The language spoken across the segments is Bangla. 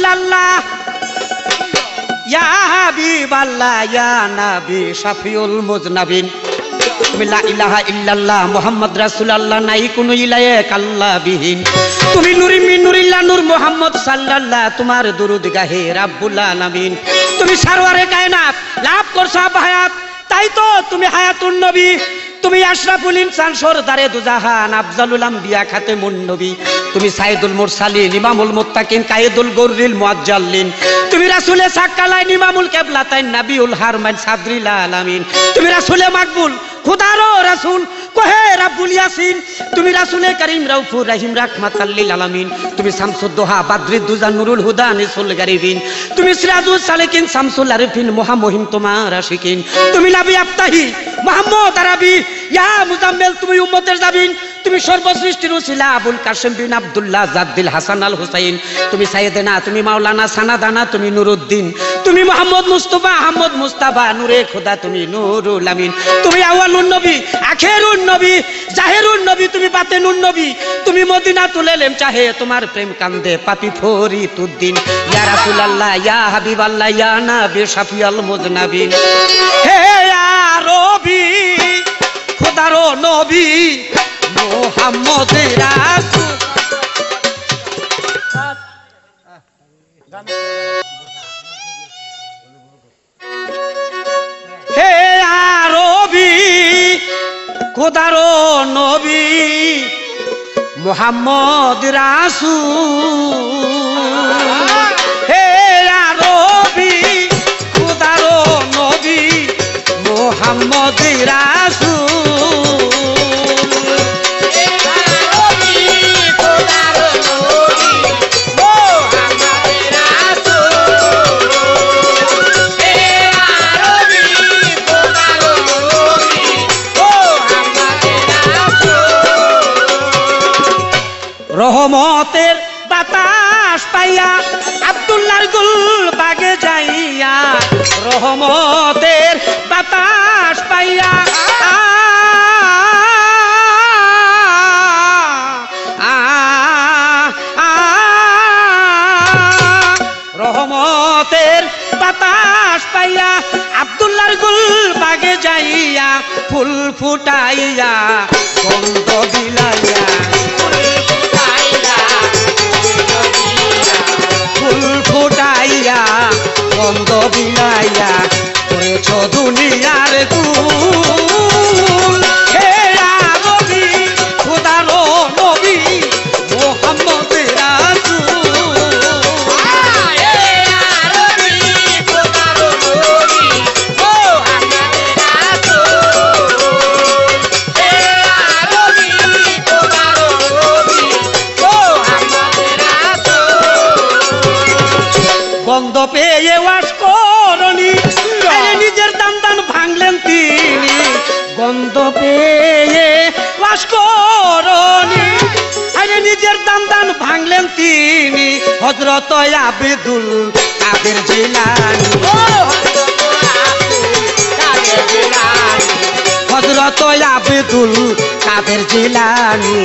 রাসূলুল্লাহ ইয়া হাবিবাল্লাহ ইয়া নবী শাফিউল মুজনাবিন তুমি লা ইলাহা ইল্লাল্লাহ মুহাম্মদ রাসূলুল্লাহ নাই কোনো ইলাহে আল্লাহ বিহীন তুমি নূরি মিন নূরিল্লাহ নূর মুহাম্মদ সাল্লাল্লাহ তোমার দরুদ গাহে রাব্বুল আলামিন তুমি সারওয়ারে কায়নাত লাভ করছো হায়াত তাই তো তুমি হায়াতুন নবী তুমি আশরাফুল ইনসান সরদারে দুজাহান আফজালুল আম্বিয়া খাতেমুন নবী তুমি সাইয়্যিদুল মুরসালিন ইমামুল মুত্তাকিন কায়েদুল গররিল মুআজ্জালিন তুমি রাসূলে সাক্কালাইন ইমামুল কিবলাতাইন নবিউল হারমাইন সাদরিল আলামিন তুমি রাসূলে মাকবুল খুদারো রাসূল কহে রাব্বুল ইয়াসিন তুমি রাসূলে কারীম রাউফুর রহিম রাহমাতাল লিল আলামিন তুমি শামসুদ দোহা বাদরুদ দুজা নুরুল হুদা নিসুল গারিবিন তুমি সিরাজুস সালিকিন শামসুল আরিফিন মুহাম্মহিন তোমার আশিকিন তুমি নবী আফতাহি মুহাম্মদ আরবি ইয়া মুজাম্মিল তুমি উম্মতের জাবিন তুমি সর্বসৃষ্টির উসিলা আবুল কাসেম বিন আব্দুল্লাহ জাদ্দিল হাসান আল হুসাইন তুমি সাইয়েদেনা তুমি মাওলানা সানাদানা তুমি নুরউদ্দিন তুমি মুহাম্মদ মুস্তাফা আহমদ মুস্তাফা নূরে খোদা তুমি নূরুল আমিন তুমি আউয়ালুন নবী আখিরুন নবী জাহিরুন নবী তুমি বাতিনুন নবী তুমি মদিনাতুল ইলম চাহে তোমার প্রেম কান্দে পাপী ফরিদউদ্দিন ইয়া রাসূলুল্লাহ ইয়া হাবিবাল্লাহ ইয়া নবী শাফিউল মুজনাবিন হে ইয়া রবি খোদারো নবী মুহাম্মদ রাসূল হে আরবি খোদারো নবী মুহাম্মদ রাসূল হে আরবি খোদারো নবী মুহাম্মদ রাসূল রহমতের বাতাস পাইয়া আব্দুল্লাহর গুল বাগে যাইয়া রহমতের বাতাস পাইয়া রহমতের বাতাস পাইয়া আব্দুল্লাহর গুল বাগে যাইয়া ফুল ফুটাইয়া গন্ধ বিলাইয়া ফুল ফুটাইয়া গন্ধ বিলাইয়া করেছ দুনিয়ার গুল হে আরবি খোদারো নবী মুহাম্মদ রাসূল হে আরবি খোদারো নবী মুহাম্মদ রাসূল হে আরবি খোদারো নবী মুহাম্মদ রাসূল গন্ধ পেয়ে ওয়াশ করনি নিজের দান দান ভাঙলেন তিনি গন্ধ পেয়ে ওয়াশ করনি নিজের দান দান ভাঙলেন তিনি হযরত আবেদুল কাদের জিলানী হযরত আবেদুল কাদের জিলানী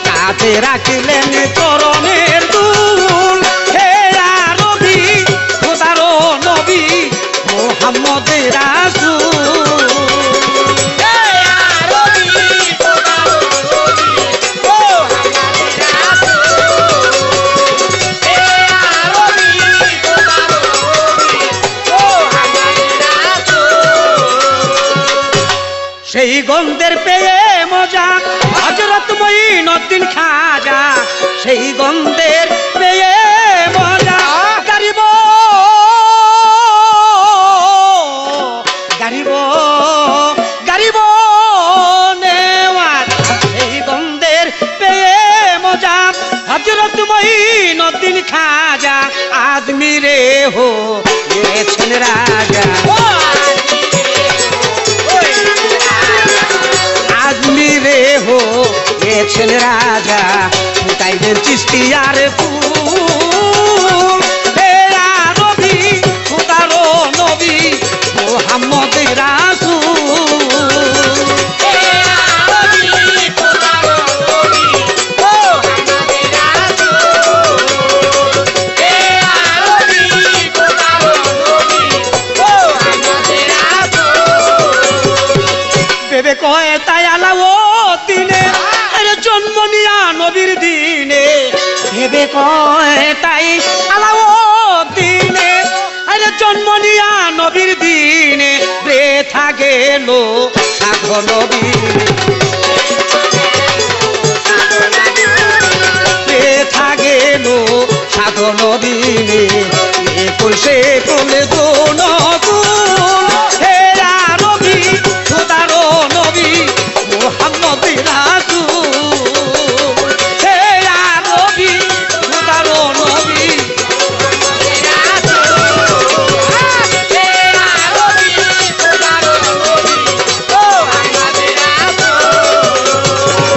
কাঁধে রাখলেন চরণের দুল হে আরবি খোদারো নবী মুহাম্মদ রাসূল হে আরবি খোদারো নবী মুহাম্মদ রাসূল হে আরবি খোদারো নবী মুহাম্মদ রাসূল সেই গন্ধের পেয়ে মজা হযরত মুঈনুদ্দিন খাজা সেই গন্ধের পেয়ে মজা গারিব গারিব গারিব নেওয়াজ সেই গন্ধের পেয়ে মজা হযরত মুঈনুদ্দিন খাজা আদমিরে হো গেছেন রাজা আজমিরে হো গেছেন রাজা ফুটাইলেন চিশতিয়ার ফুল হে আরবি খোদারো নবী মুহাম্মদ রাসূল হে আরবি খোদারো নবী মুহাম্মদ রাসূল হে নবীর দিনে ভেবে কয় তাই আলাউদ্দিনে আরে জন্ম নিয়া নবীর দিনে বৃথা গেল সাধু নবীর বৃথা গেল সাধু নবীনে কুল